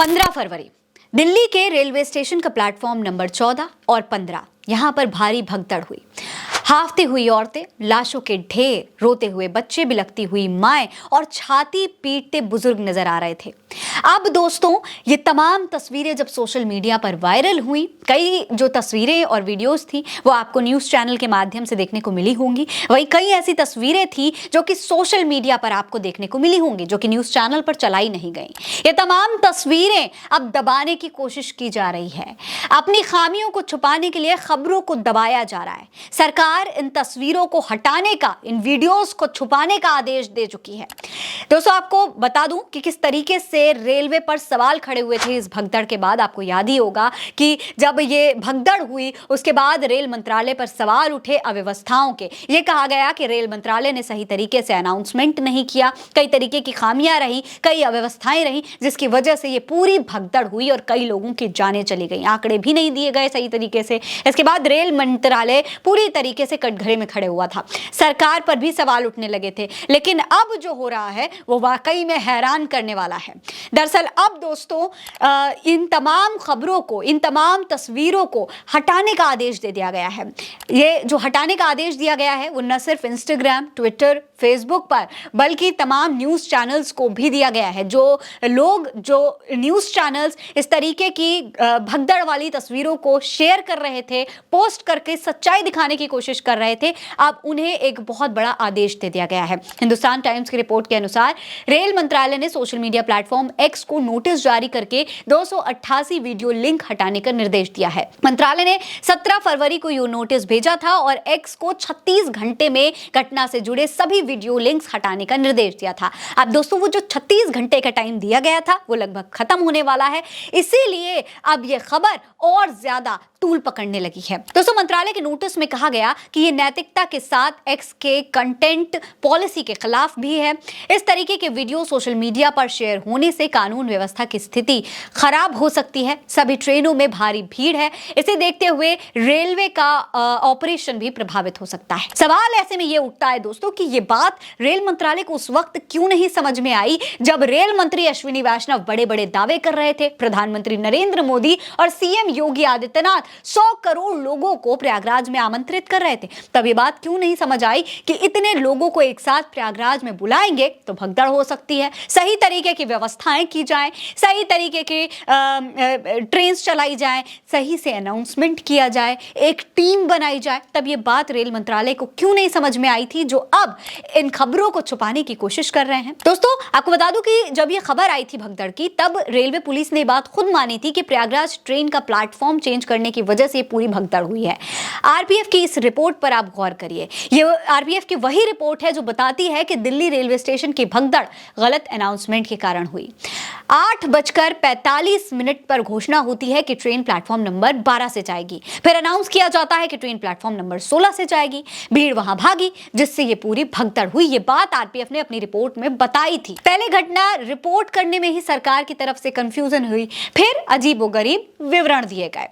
15 फरवरी दिल्ली के railway station का platform number 14 और 15 यहां पर भारी भगदड़ हुई। हाफती हुई औरतें, लाशों के ढेर, रोते हुए बच्चे, बिलखती हुई माएं और छाती पीटते बुजुर्ग नजर आ रहे थे। अब दोस्तों, ये तमाम तस्वीरें जब सोशल मीडिया पर वायरल हुई, कई जो तस्वीरें और वीडियोस थी वो आपको न्यूज चैनल के माध्यम से देखने को मिली होंगी। वहीं कई ऐसी तस्वीरें थी जो कि सोशल मीडिया पर आपको देखने को मिली होंगी, जो कि न्यूज चैनल पर चलाई नहीं गई। ये तमाम तस्वीरें अब दबाने की कोशिश की जा रही है। अपनी खामियों को छुपाने के लिए खबरों को दबाया जा रहा है। सरकार इन तस्वीरों को हटाने का, इन वीडियोस को छुपाने का आदेश दे चुकी है। दोस्तों, आपको बता दूं कि किस तरीके से रेलवे पर सवाल खड़े हुए थे इस भगदड़ के बाद। आपको याद ही होगा कि जब ये भगदड़ हुई उसके बाद रेल मंत्रालय पर सवाल उठे अव्यवस्थाओं के। ये कहा गया कि रेल मंत्रालय ने सही तरीके से अनाउंसमेंट नहीं किया, कई तरीके की खामियां रही, कई अव्यवस्थाएं रही, जिसकी वजह से ये पूरी भगदड़ हुई और कई लोगों की जानें चली गई। आंकड़े भी नहीं दिए गए सही तरीके से। इसके बाद रेल मंत्रालय पूरी तरीके से कटघरे में खड़े हुआ था। सरकार पर भी सवाल उठने लगे थे। लेकिन अब जो हो रहा है वो वाकई में हैरान करने वाला है। दरअसल अब दोस्तों, इन तमाम खबरों को, इन तमाम तस्वीरों को हटाने का आदेश दे दिया गया है। ये जो हटाने का आदेश दिया गया है वो न सिर्फ इंस्टाग्राम, ट्विटर, फेसबुक पर, बल्कि तमाम न्यूज चैनल्स को भी दिया गया है। जो लोग, जो न्यूज चैनल्स इस तरीके की भगदड़ वाली तस्वीरों को शेयर कर रहे थे, पोस्ट करके सच्चाई दिखाने की कोशिश कर रहे थे, अब उन्हें एक बहुत बड़ा आदेश दे दिया गया है। हिंदुस्तान टाइम्स की रिपोर्ट के अनुसार रेल मंत्रालय ने सोशल मीडिया प्लेटफॉर्म एक्स को नोटिस जारी करके 288 वीडियो लिंक हटाने का निर्देश दिया है। मंत्रालय ने 17 फरवरी को यह नोटिस भेजा था और एक्स को 36 घंटे में घटना से जुड़े सभी वीडियो लिंक्स हटाने का निर्देश दिया था। अब दोस्तों, वो जो 36 घंटे का टाइम दिया गया था वो लगभग खत्म होने वाला है। इसीलिए अब यह खबर और ज्यादा तूल पकड़ने लगी है। दोस्तों, मंत्रालय के नोटिस में कहा गया कि यह नैतिकता के साथ एक्स के कंटेंट पॉलिसी के खिलाफ भी है। इस तरीके के वीडियो सोशल मीडिया पर शेयर होने से कानून व्यवस्था की स्थिति खराब हो सकती है। सभी ट्रेनों में भारी भीड़ है। इसे देखते हुए रेलवे का ऑपरेशन भी प्रभावित हो सकता है। सवाल ऐसे में यह उठता है दोस्तों कि यह बात रेल मंत्रालय को उस वक्त क्यों नहीं समझ में आई जब रेल मंत्री अश्विनी वैष्णव बड़े बड़े दावे कर रहे थे। प्रधानमंत्री नरेंद्र मोदी और सीएम योगी आदित्यनाथ 100 करोड़ लोगों को प्रयागराज में आमंत्रित कर रहे थे। तब ये बात क्यों नहीं समझ आई कि इतने लोगों को एक साथ प्रयागराज में बुलाएंगे तो भगदड़ हो सकती है। सही तरीके की व्यवस्थाएं की जाएं, सही तरीके के ट्रेन चलाई जाएं, सही से अनाउंसमेंट किया जाए, एक टीम बनाई जाए। तब ये बात रेल मंत्रालय को क्यों नहीं समझ में आई थी, जो अब इन खबरों को छुपाने की कोशिश कर रहे हैं। दोस्तों, आपको बता दूं कि जब ये खबर आई थी भगदड़ की, तब रेलवे पुलिस ने बात खुद मानी थी कि प्रयागराज ट्रेन का प्लेटफॉर्म चेंज करने की वजह से पूरी भगदड़ हुई है। आरपीएफ की इस रिपोर्ट पर आप गौर करिए। ये आरपीएफ की वही रिपोर्ट है जो बताती है कि दिल्ली रेलवे स्टेशन की भगदड़ गलत अनाउंसमेंट के कारण हुई। 8:45 पर घोषणा होती है कि ट्रेन प्लेटफॉर्म नंबर 12 से जाएगी। फिर अनाउंस किया जाता है कि ट्रेन प्लेटफॉर्म नंबर 16 से जाएगी। भीड़ वहां भागी, जिससे ये पूरी भगदड़ हुई। ये बात आरपीएफ ने अपनी रिपोर्ट में बताई थी। पहले घटना रिपोर्ट करने में ही सरकार की तरफ से कंफ्यूजन हुई, फिर अजीबोगरीब विवरण दिए गए।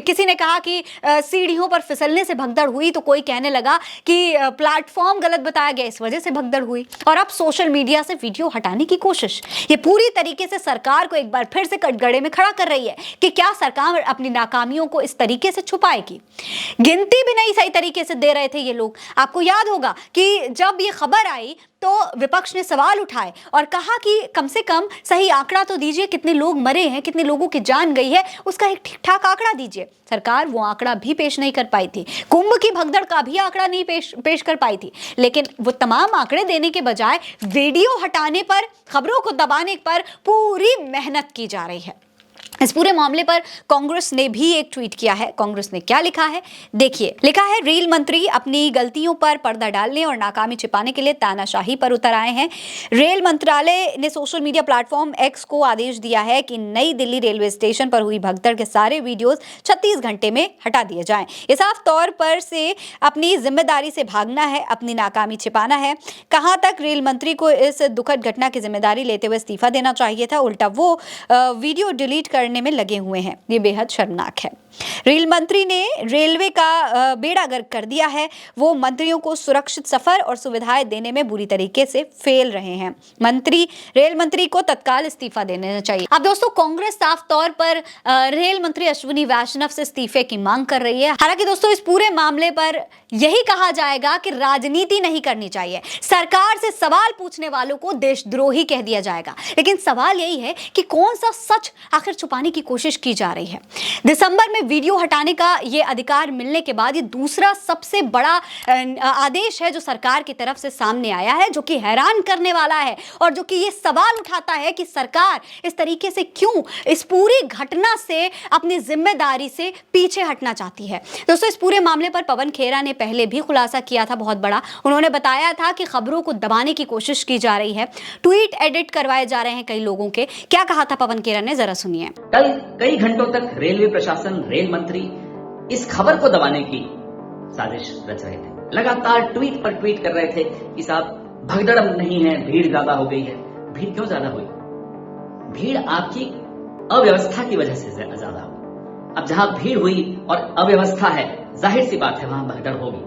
किसी ने कहा कि सीढ़ियों पर फिसलने से भगदड़ हुई, तो कोई कहने लगा कि प्लेटफॉर्म गलत बताया गया, इस वजह से भगदड़ हुई। और अब सोशल मीडिया से वीडियो हटाने की कोशिश, ये पूरी तरीके से सरकार को एक बार फिर से कटघरे में खड़ा कर रही है कि क्या सरकार अपनी नाकामियों को इस तरीके से छुपाएगी। गिनती भी नहीं सही तरीके से दे रहे थे ये लोग। आपको याद होगा कि जब ये खबर आई तो विपक्ष ने सवाल उठाए और कहा कि कम से कम सही आंकड़ा तो दीजिए, कितने लोग मरे हैं, कितने लोगों की जान गई है, उसका एक ठीक ठाक आंकड़ा दीजिए। सरकार वो आंकड़ा भी पेश नहीं कर पाई थी। कुंभ की भगदड़ का भी आंकड़ा नहीं पेश कर पाई थी। लेकिन वो तमाम आंकड़े देने के बजाय वीडियो हटाने पर, खबरों को दबाने पर पूरी मेहनत की जा रही है। इस पूरे मामले पर कांग्रेस ने भी एक ट्वीट किया है। कांग्रेस ने क्या लिखा है, देखिए। लिखा है, रेल मंत्री अपनी गलतियों पर पर्दा डालने और नाकामी छिपाने के लिए तानाशाही पर उतर आए हैं। रेल मंत्रालय ने सोशल मीडिया प्लेटफॉर्म एक्स को आदेश दिया है कि नई दिल्ली रेलवे स्टेशन पर हुई भगदड़ के सारे वीडियोस 36 घंटे में हटा दिए जाएं। ये साफ तौर पर से अपनी जिम्मेदारी से भागना है, अपनी नाकामी छिपाना है। कहां तक रेल मंत्री को इस दुखद घटना की जिम्मेदारी लेते हुए इस्तीफा देना चाहिए था, उल्टा वो वीडियो डिलीट करने में लगे हुए हैं। ये बेहद शर्मनाक है। रेल मंत्री ने रेलवे का बेड़ा गर्क कर दिया है। वो मंत्रियों को सुरक्षित सफर और सुविधाएं देने में बुरी तरीके से फेल रहे हैं। रेल मंत्री को तत्काल इस्तीफा देना चाहिए। अब दोस्तों, कांग्रेस साफ तौर पर रेल मंत्री अश्विनी वैष्णव से इस्तीफे की मांग कर रही है। हालांकि दोस्तों, इस पूरे मामले पर यही कहा जाएगा कि राजनीति नहीं करनी चाहिए, सरकार से सवाल पूछने वालों को देशद्रोही कह दिया जाएगा। लेकिन सवाल यही है कि कौन सा सच आखिर छुपाने की कोशिश की जा रही है। दिसंबर में वीडियो हटाने का ये अधिकार मिलने के बाद ये दूसरा सबसे बड़ा आदेश है जो सरकार की तरफ से सामने आया है, जो कि हैरान करने वाला है और जो कि ये सवाल उठाता है कि सरकार इस तरीके से क्यों इस पूरी घटना से अपनी जिम्मेदारी से पीछे हटना चाहती है। दोस्तों, इस पूरे मामले पर पवन खेरा ने पहले भी खुलासा किया था बहुत बड़ा। उन्होंने बताया था कि खबरों को दबाने की कोशिश की जा रही है, ट्वीट एडिट करवाए जा रहे हैं कई लोगों के। क्या कहा था पवन खेरा ने, जरा सुनिए। कल कई घंटों तक रेलवे प्रशासन, रेल मंत्री इस खबर को दबाने की साजिश रच रहे थे। लगातार ट्वीट पर ट्वीट कर रहे थे कि साहब भगदड़ नहीं है, भीड़ ज्यादा हो गई है। भीड़ क्यों ज्यादा हुई? भीड़ आपकी अव्यवस्था की वजह से ज्यादा हुई। अब जहां भीड़ हुई और अव्यवस्था है, जाहिर सी बात है वहां भगदड़ होगी।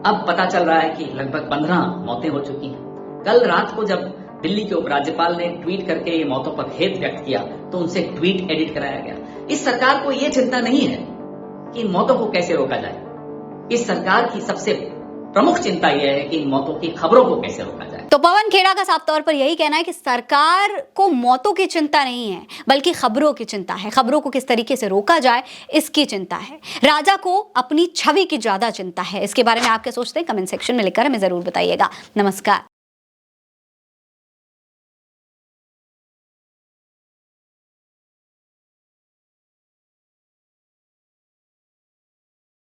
अब पता चल रहा है कि लगभग 15 मौतें हो चुकी हैं। कल रात को जब दिल्ली के उपराज्यपाल ने ट्वीट करके ये मौतों पर खेद व्यक्त किया तो उनसे ट्वीट एडिट कराया गया। इस सरकार को ये चिंता नहीं है कि इन मौतों को कैसे रोका जाए। इस सरकार की सबसे प्रमुख चिंता यह है कि इन मौतों की खबरों को कैसे रोका जाए। तो पवन खेड़ा का साफ तौर पर यही कहना है कि सरकार को मौतों की चिंता नहीं है, बल्कि खबरों की चिंता है। खबरों को किस तरीके से रोका जाए, इसकी चिंता है। राजा को अपनी छवि की ज्यादा चिंता है। इसके बारे में आप क्या सोचते हैं? कमेंट सेक्शन में लिखकर हमें जरूर बताइएगा। नमस्कार।